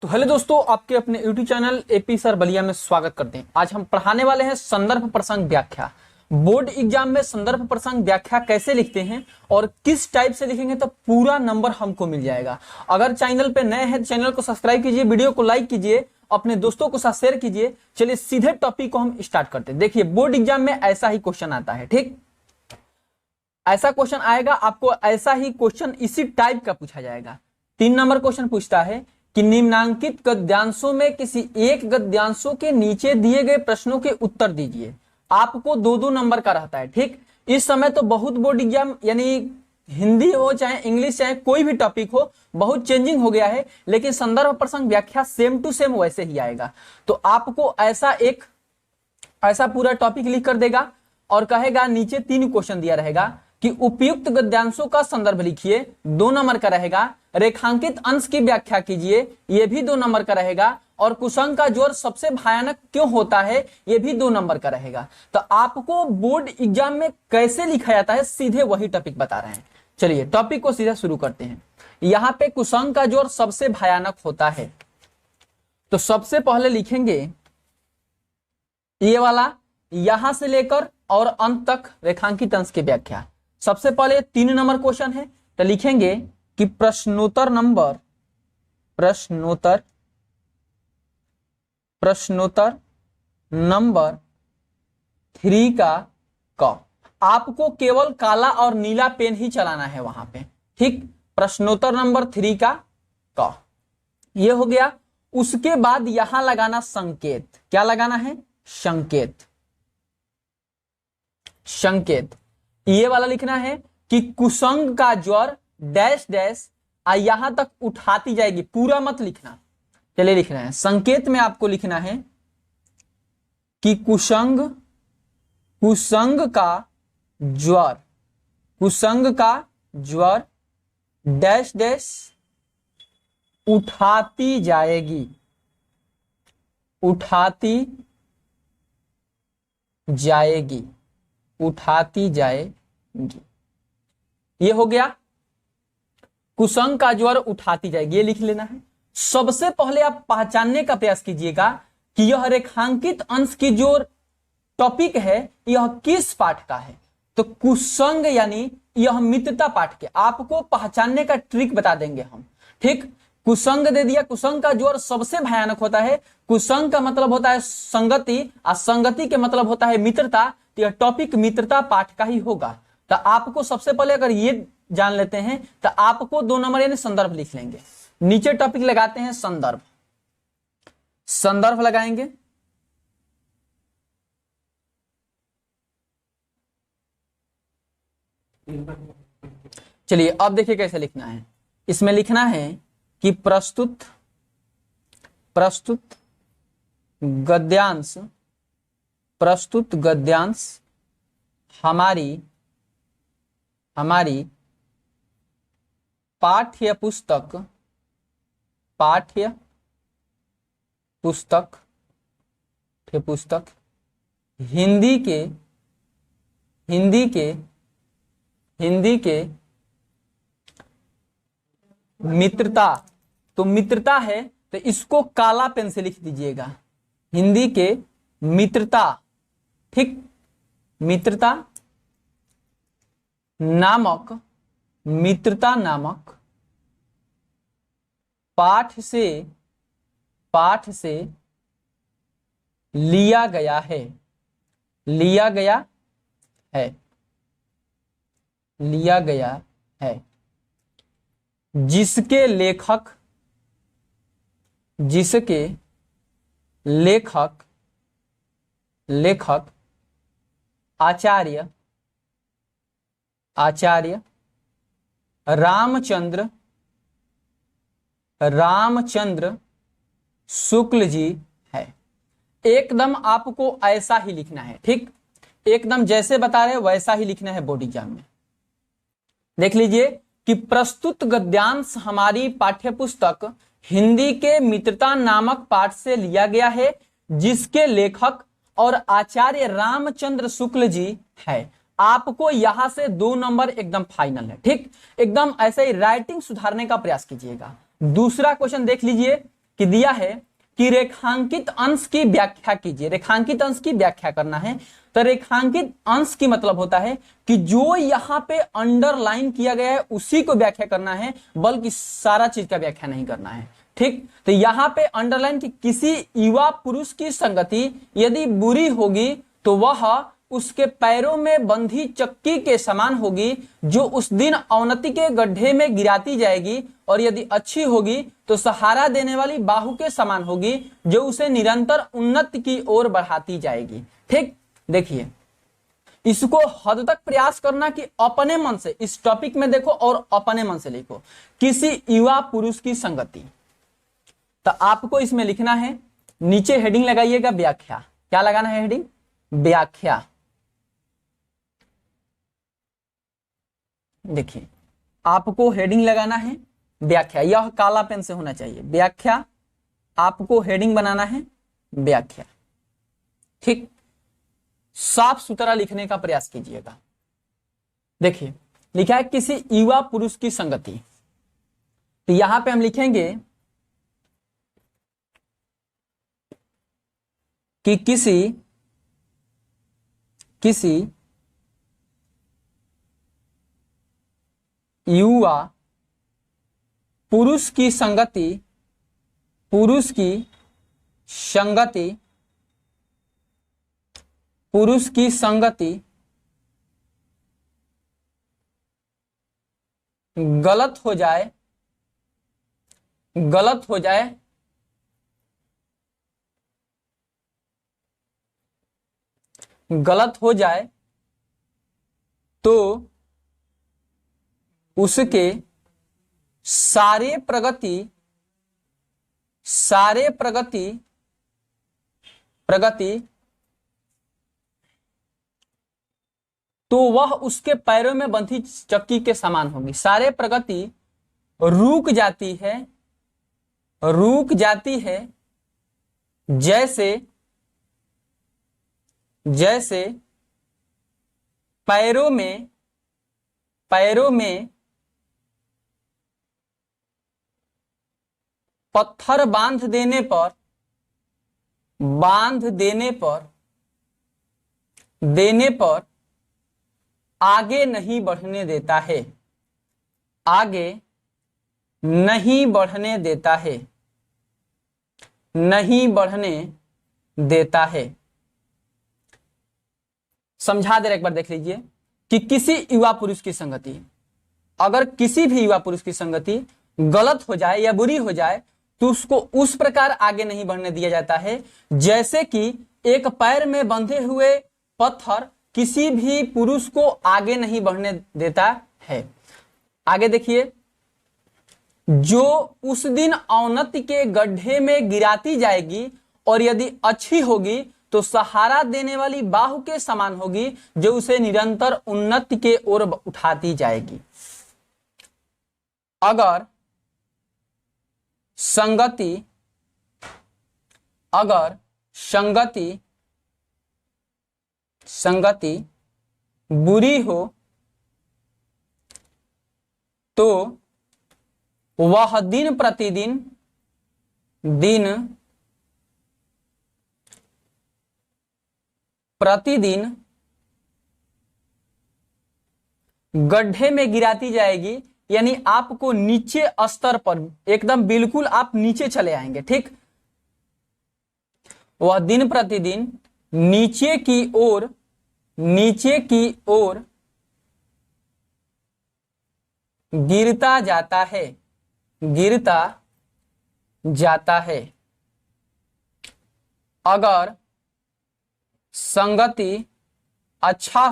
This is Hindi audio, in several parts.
तो हेलो दोस्तों, आपके अपने YouTube channel AP sir Ballia में स्वागत करते हैं। आज हम पढ़ाने वाले हैं संदर्भ प्रसंग व्याख्या। बोर्ड एग्जाम में संदर्भ प्रसंग व्याख्या कैसे लिखते हैं और किस टाइप से लिखेंगे तो पूरा नंबर हमको मिल जाएगा। अगर चैनल पे नए हैं तो चैनल को सब्सक्राइब कीजिए, वीडियो को लाइक कीजिए, अपने दोस्तों को साथ शेयर कीजिए। चलिए सीधे टॉपिक को हम स्टार्ट करते हैं। देखिए, बोर्ड एग्जाम में ऐसा ही क्वेश्चन आता है, ठीक ऐसा क्वेश्चन आएगा आपको, ऐसा ही क्वेश्चन इसी टाइप का पूछा जाएगा। 3 नंबर क्वेश्चन पूछता है कि निम्नांकित गद्यांशों में किसी एक गद्यांशों के नीचे दिए गए प्रश्नों के उत्तर दीजिए। आपको 2-2 नंबर का रहता है, ठीक। इस समय तो बहुत बोर्ड एग्जाम यानी हिंदी हो चाहे इंग्लिश चाहे कोई भी टॉपिक हो, बहुत चेंजिंग हो गया है, लेकिन संदर्भ प्रसंग व्याख्या सेम टू सेम वैसे ही आएगा। तो आपको ऐसा पूरा टॉपिक लिख कर देगा और कहेगा नीचे 3 क्वेश्चन दिया रहेगा कि उपयुक्त गद्यांशों का संदर्भ लिखिए, 2 नंबर का रहेगा। रेखांकित अंश की व्याख्या कीजिए, यह भी 2 नंबर का रहेगा। और कुसंग का जोड़ सबसे भयानक क्यों होता है, यह भी 2 नंबर का रहेगा। तो आपको बोर्ड एग्जाम में कैसे लिखा जाता है, सीधे वही टॉपिक बता रहे हैं। चलिए टॉपिक को सीधा शुरू करते हैं। यहां पे कुसंग का जोड़ सबसे भयानक होता है, तो सबसे पहले लिखेंगे ये वाला, यहां से लेकर और अंत तक रेखांकित अंश की व्याख्या। सबसे पहले 3 नंबर क्वेश्चन है, तो लिखेंगे कि प्रश्नोत्तर नंबर 3 का क। आपको केवल काला और नीला पेन ही चलाना है वहां पे, ठीक। प्रश्नोत्तर नंबर 3 का क ये हो गया। उसके बाद यहां लगाना संकेत। क्या लगाना है? संकेत ये वाला लिखना है कि कुसंग का ज्वर डैश डैश यहां तक उठाती जाएगी, पूरा मत लिखना। चलिए लिख रहे हैं, संकेत में आपको लिखना है कि कुसंग का ज्वर डैश डैश उठाती जाएगी, ये हो गया। कुसंग का ज्वर उठाती जाएगी, ये लिख लेना है। सबसे पहले आप पहचानने का प्रयास कीजिएगा कि यह रेखांकित अंश की जो टॉपिक है यह किस पाठ का है। तो कुसंग यानी यह मित्रता पाठ के, आपको पहचानने का ट्रिक बता देंगे हम, ठीक। कुसंग दे दिया, कुसंग का ज्वर सबसे भयानक होता है। कुसंग का मतलब होता है संगति और संगति के मतलब होता है मित्रता, तो यह टॉपिक मित्रता पाठ का ही होगा। तो आपको सबसे पहले अगर ये जान लेते हैं तो आपको 2 नंबर यानी संदर्भ लिख लेंगे। नीचे टॉपिक लगाते हैं संदर्भ लगाएंगे। चलिए अब देखिए कैसे लिखना है। इसमें लिखना है कि प्रस्तुत गद्यांश हमारी पाठ्य पुस्तक हिंदी के मित्रता, तो मित्रता है तो इसको काला पेन से लिख दीजिएगा, हिंदी के मित्रता, ठीक। मित्रता नामक पाठ से लिया गया है जिसके लेखक आचार्य रामचंद्र शुक्ल जी है। एकदम आपको ऐसा ही लिखना है, ठीक। एकदम जैसे बता रहे वैसा ही लिखना है बोर्ड एग्जाम में। देख लीजिए कि प्रस्तुत गद्यांश हमारी पाठ्यपुस्तक हिंदी के मित्रता नामक पाठ से लिया गया है, जिसके लेखक और आचार्य रामचंद्र शुक्ल जी है। आपको यहां से 2 नंबर एकदम फाइनल है, ठीक। एकदम ऐसे ही राइटिंग सुधारने का प्रयास कीजिएगा। दूसरा क्वेश्चन देख लीजिए कि दिया है कि रेखांकित अंश की व्याख्या कीजिए। रेखांकित अंश की व्याख्या करना है। तो रेखांकित अंश की मतलब होता है कि जो यहाँ पे अंडरलाइन किया गया है उसी को व्याख्या करना है, बल्कि सारा चीज का व्याख्या नहीं करना है। ठीक, तो यहाँ पे अंडरलाइन की किसी युवा पुरुष की संगति यदि बुरी होगी तो वह उसके पैरों में बंधी चक्की के समान होगी, जो उस दिन अवनति के गड्ढे में गिराती जाएगी, और यदि अच्छी होगी तो सहारा देने वाली बाहु के समान होगी, जो उसे निरंतर उन्नति की ओर बढ़ाती जाएगी। ठीक, देखिए इसको हद तक प्रयास करना कि अपने मन से इस टॉपिक में देखो और अपने मन से लिखो। किसी युवा पुरुष की संगति, तो आपको इसमें लिखना है, नीचे हेडिंग लगाइएगा व्याख्या। क्या लगाना है हेडिंग? व्याख्या। देखिए आपको हेडिंग लगाना है व्याख्या, यह काला पेन से होना चाहिए। व्याख्या, आपको हेडिंग बनाना है व्याख्या। ठीक, साफ सुथरा लिखने का प्रयास कीजिएगा। देखिए लिखा है किसी युवा पुरुष की संगति, तो यहां पे हम लिखेंगे कि किसी युवा पुरुष की संगति, पुरुष की संगति गलत हो जाए तो उसके सारे प्रगति तो वह उसके पैरों में बंधी चक्की के समान होगी। सारे प्रगति रुक जाती है जैसे पैरों में पत्थर बांध देने पर आगे नहीं बढ़ने देता है। समझा दे, एक बार देख लीजिए कि किसी युवा पुरुष की संगति, अगर किसी भी युवा पुरुष की संगति गलत हो जाए या बुरी हो जाए तो उसको उस प्रकार आगे नहीं बढ़ने दिया जाता है जैसे कि एक पैर में बंधे हुए पत्थर किसी भी पुरुष को आगे नहीं बढ़ने देता है। आगे देखिए, जो उस दिन अवनति के गड्ढे में गिराती जाएगी, और यदि अच्छी होगी तो सहारा देने वाली बाहु के समान होगी, जो उसे निरंतर उन्नति के ओर उठाती जाएगी। अगर संगति बुरी हो तो वह दिन प्रतिदिन गड्ढे में गिराती जाएगी, यानी आपको नीचे स्तर पर एकदम बिल्कुल आप नीचे चले आएंगे। ठीक, वह दिन प्रतिदिन नीचे की ओर गिरता जाता है। अगर संगति अच्छा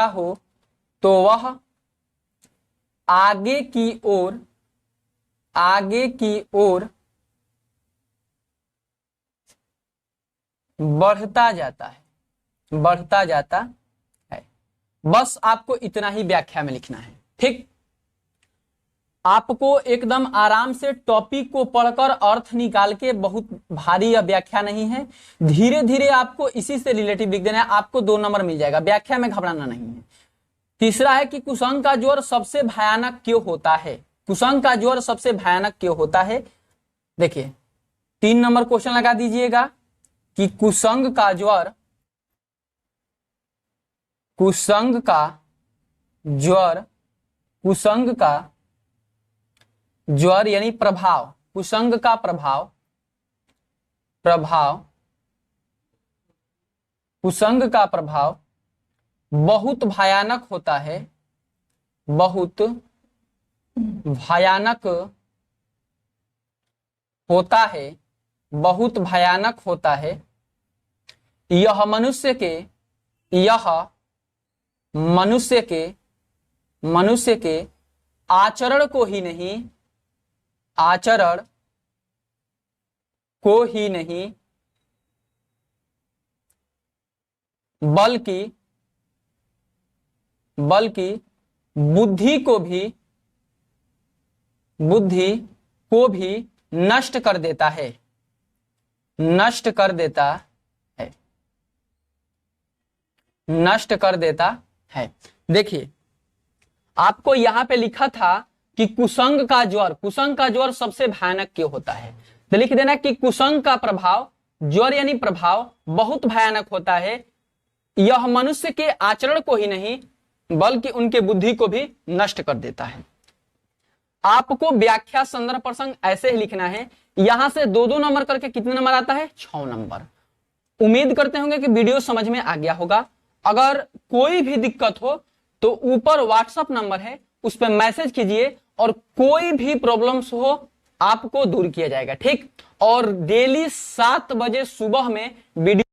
हो तो वह आगे की ओर बढ़ता जाता है। बस आपको इतना ही व्याख्या में लिखना है। ठीक, आपको एकदम आराम से टॉपिक को पढ़कर अर्थ निकाल के, बहुत भारी व्याख्या नहीं है, धीरे धीरे आपको इसी से रिलेटिव लिख देना है। आपको 2 नंबर मिल जाएगा, व्याख्या में घबराना नहीं है। तीसरा है कि कुसंग का ज्वर सबसे भयानक क्यों होता है। कुसंग का ज्वर सबसे भयानक क्यों होता है। देखिए 3 नंबर क्वेश्चन लगा दीजिएगा कि कुसंग का ज्वर यानी प्रभाव, कुसंग का प्रभाव कुसंग का प्रभाव बहुत भयानक होता है, बहुत भयानक होता है। यह मनुष्य के आचरण को ही नहीं बल्कि बुद्धि को भी नष्ट कर देता है। देखिए आपको यहां पे लिखा था कि कुसंग का ज्वर सबसे भयानक क्यों होता है, तो लिख देना कि कुसंग का प्रभाव, ज्वर यानी प्रभाव बहुत भयानक होता है। यह मनुष्य के आचरण को ही नहीं बल्कि उनके बुद्धि को भी नष्ट कर देता है। आपको व्याख्या संदर्भ प्रसंग ऐसे ही लिखना है। यहां से 2-2 नंबर करके कितने नंबर आता है, 6 नंबर। उम्मीद करते होंगे कि वीडियो समझ में आ गया होगा। अगर कोई भी दिक्कत हो तो ऊपर व्हाट्सएप नंबर है, उस पर मैसेज कीजिए और कोई भी प्रॉब्लम्स हो आपको दूर किया जाएगा। ठीक, और डेली 7 बजे सुबह में वीडियो